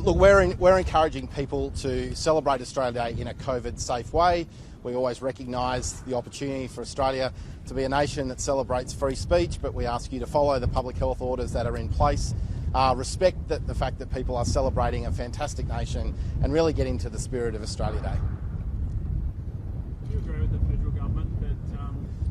Look, we're encouraging people to celebrate Australia Day in a COVID-safe way. We always recognise the opportunity for Australia to be a nation that celebrates free speech, but we ask you to follow the public health orders that are in place. Respect the fact that people are celebrating a fantastic nation and really get into the spirit of Australia Day. Do you agree with the federal government that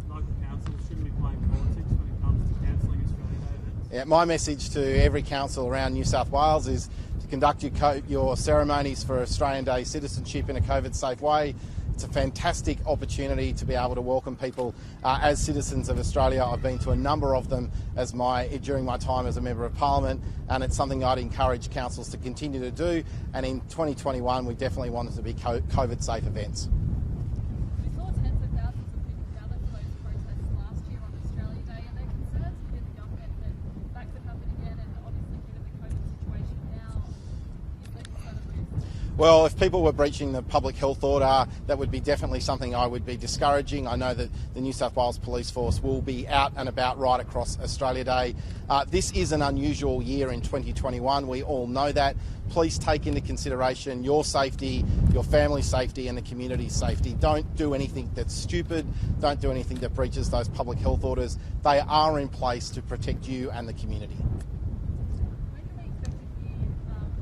local councils shouldn't be playing politics when it comes to cancelling Australia Day events? Yeah, my message to every council around New South Wales is to conduct your ceremonies for Australian Day citizenship in a COVID-safe way. It's a fantastic opportunity to be able to welcome people as citizens of Australia. I've been to a number of them during my time as a Member of Parliament, and it's something I'd encourage councils to continue to do. And in 2021, we definitely want it to be COVID-safe events. We saw tens of thousands of people gather for those protests last year on Australia Day, and their concerns within the government that that could happen again, and obviously given the COVID situation now, is there concern of risk? Well, if people were breaching the public health order, that would be definitely something I would be discouraging. I know that the New South Wales Police Force will be out and about right across Australia Day. This is an unusual year in 2021. We all know that. Please take into consideration your safety, your family's safety and the community's safety. Don't do anything that's stupid. Don't do anything that breaches those public health orders. They are in place to protect you and the community. When can we expect to hear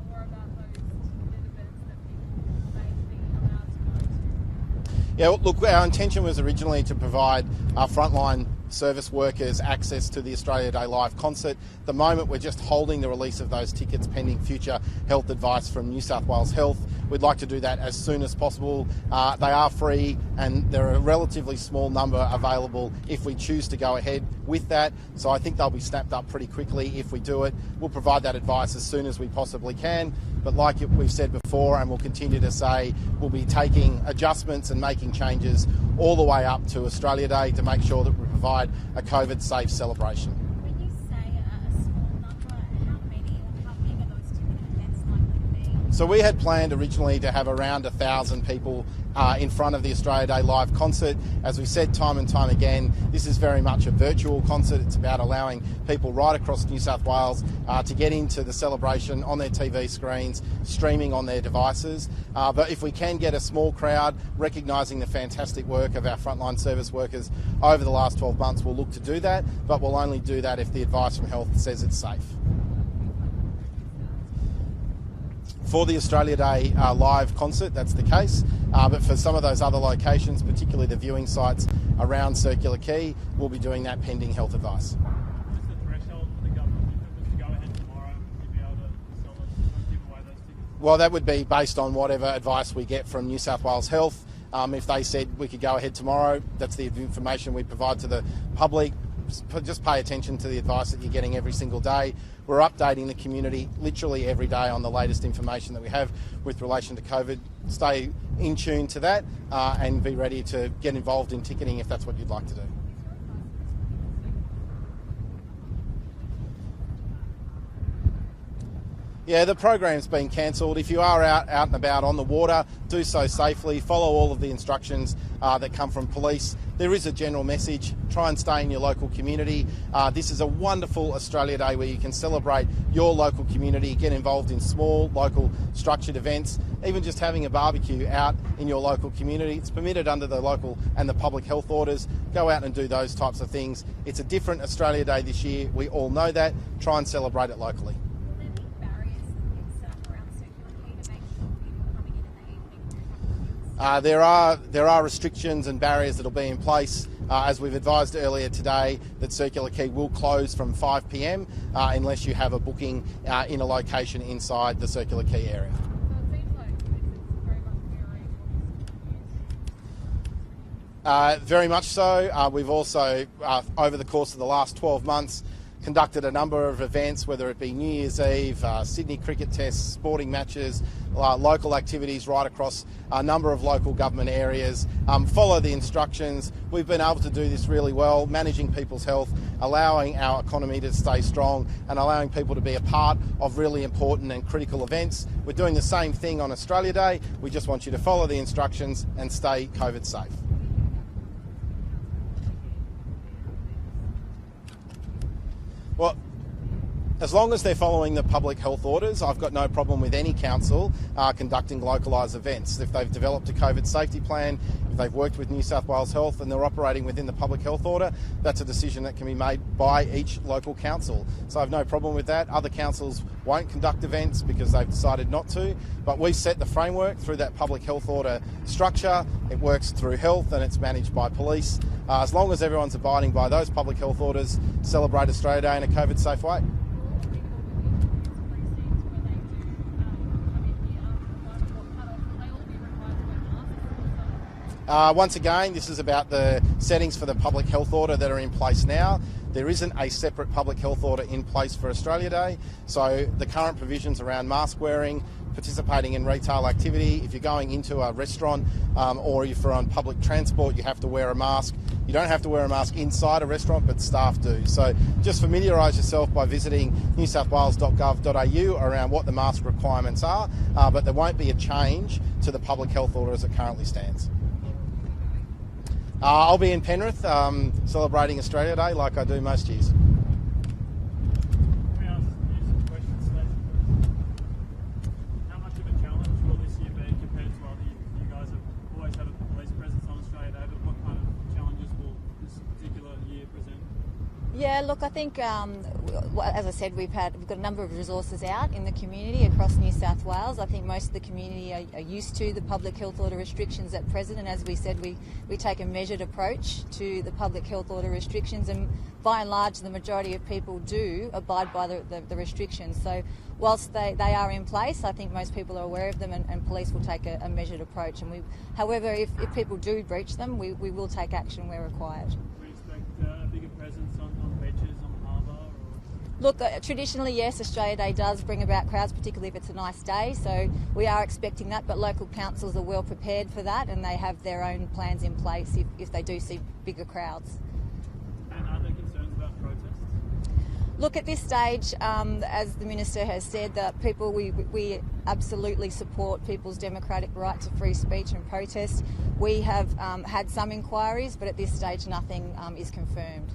more about those ticketed events that people may be allowed to go to? Yeah, look, our intention was originally to provide our frontline service workers access to the Australia Day live concert. At the moment, we're just holding the release of those tickets pending future health advice from New South Wales Health. We'd like to do that as soon as possible. They are free, and there are a relatively small number available if we choose to go ahead with that. So I think they'll be snapped up pretty quickly if we do it. We'll provide that advice as soon as we possibly can. But like we've said before, and we'll continue to say, we'll be taking adjustments and making changes all the way up to Australia Day to make sure that we provide a COVID-safe celebration. When you say a small number, how many or how big are those ticketed events likely to be? So we had planned originally to have around 1,000 people in front of the Australia Day live concert. As we said time and time again, this is very much a virtual concert. It's about allowing people right across New South Wales to get into the celebration on their TV screens, streaming on their devices. But if we can get a small crowd, recognising the fantastic work of our frontline service workers over the last 12 months, we'll look to do that, but we'll only do that if the advice from health says it's safe. For the Australia Day live concert, that's the case. But for some of those other locations, particularly the viewing sites around Circular Quay, we'll be doing that pending health advice. What's the threshold for the government if it was to go ahead tomorrow? Would you be able to sell those, give away those tickets? Well, that would be based on whatever advice we get from New South Wales Health. If they said we could go ahead tomorrow, that's the information we provide to the public. Just pay attention to the advice that you're getting every single day. We're updating the community literally every day on the latest information that we have with relation to COVID. Stay in tune to that and be ready to get involved in ticketing if that's what you'd like to do. Yeah, the program's been cancelled. If you are out and about on the water, do so safely. Follow all of the instructions that come from police. There is a general message. Try and stay in your local community. This is a wonderful Australia Day where you can celebrate your local community, get involved in small, local, structured events, even just having a barbecue out in your local community. It's permitted under the local and the public health orders. Go out and do those types of things. It's a different Australia Day this year. We all know that. Try and celebrate it locally. There are restrictions and barriers that will be in place. As we've advised earlier today, that Circular Quay will close from 5 p.m. Unless you have a booking in a location inside the Circular Quay area. So it seems like it's very much mirroring Very much so. We've also, over the course of the last 12 months, conducted a number of events, whether it be New Year's Eve, Sydney cricket tests, sporting matches, local activities right across a number of local government areas. Follow the instructions. We've been able to do this really well, managing people's health, allowing our economy to stay strong and allowing people to be a part of really important and critical events. We're doing the same thing on Australia Day. We just want you to follow the instructions and stay COVID safe. Well, As long as they're following the public health orders, I've got no problem with any council conducting localised events. If they've developed a COVID safety plan, if they've worked with New South Wales Health and they're operating within the public health order, that's a decision that can be made by each local council. So I have no problem with that. Other councils won't conduct events because they've decided not to, but we've set the framework through that public health order structure. It works through health and it's managed by police. As long as everyone's abiding by those public health orders, celebrate Australia Day in a COVID-safe way. Once again, this is about the settings for the public health order that are in place now. There isn't a separate public health order in place for Australia Day, so the current provisions around mask wearing, participating in retail activity, if you're going into a restaurant or if you're on public transport, you have to wear a mask. You don't have to wear a mask inside a restaurant, but staff do. So just familiarise yourself by visiting newsouthwales.gov.au around what the mask requirements are, but there won't be a change to the public health order as it currently stands. I'll be in Penrith celebrating Australia Day like I do most years. Let me ask you some questions, Stacey. How much of a challenge will this year be compared to other years? You guys have always had a police presence on Australia Day, but what kind of challenges will this particular year present? Yeah, look, I think, as I said, we've got a number of resources out in the community across New South Wales. I think most of the community are used to the public health order restrictions at present, and as we said, we take a measured approach to the public health order restrictions, and by and large the majority of people do abide by the restrictions. So whilst they are in place, I think most people are aware of them, and police will take a measured approach. And however, if people do breach them, we will take action where required. We expect a bigger presence on beaches, on the harbour? Look, traditionally, yes, Australia Day does bring about crowds, particularly if it's a nice day, so we are expecting that, but local councils are well prepared for that and they have their own plans in place if they do see bigger crowds. And are there concerns about protests? Look, at this stage, as the Minister has said, that we absolutely support people's democratic right to free speech and protest. We have had some inquiries, but at this stage nothing is confirmed.